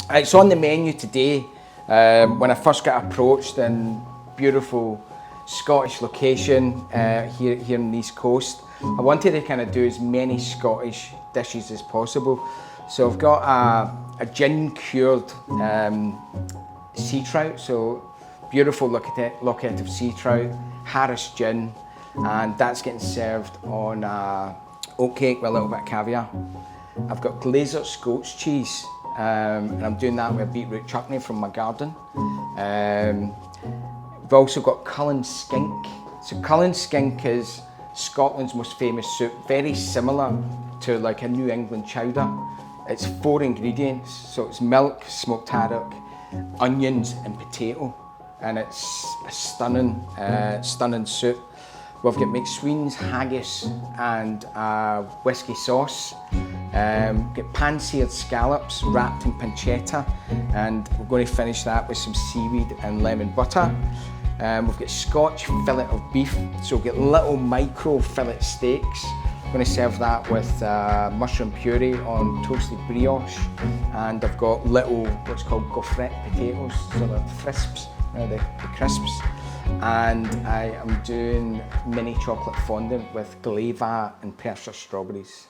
It's on the menu today. When I first got approached in beautiful Scottish location here on the East Coast, I wanted to kind of do as many Scottish dishes as possible. So I've got a gin cured sea trout, so beautiful locative sea trout, Harris gin, and that's getting served on oatcake with a little bit of caviar. I've got glazed goat's cheese, and I'm doing that with a beetroot chutney from my garden. We've also got Cullen Skink. So Cullen Skink is Scotland's most famous soup, very similar to like a New England chowder. It's 4 ingredients, so it's milk, smoked haddock, onions and potato, and it's a stunning soup. We've got McSween's haggis and whiskey sauce. We've got pan-seared scallops wrapped in pancetta, and we're going to finish that with some seaweed and lemon butter. We've got Scotch fillet of beef, so we've got little micro fillet steaks. I'm going to serve that with mushroom puree on toasted brioche, and I've got little what's called gaufrette potatoes, so the crisps, the crisps. And I am doing mini chocolate fondant with Glava and Persia strawberries.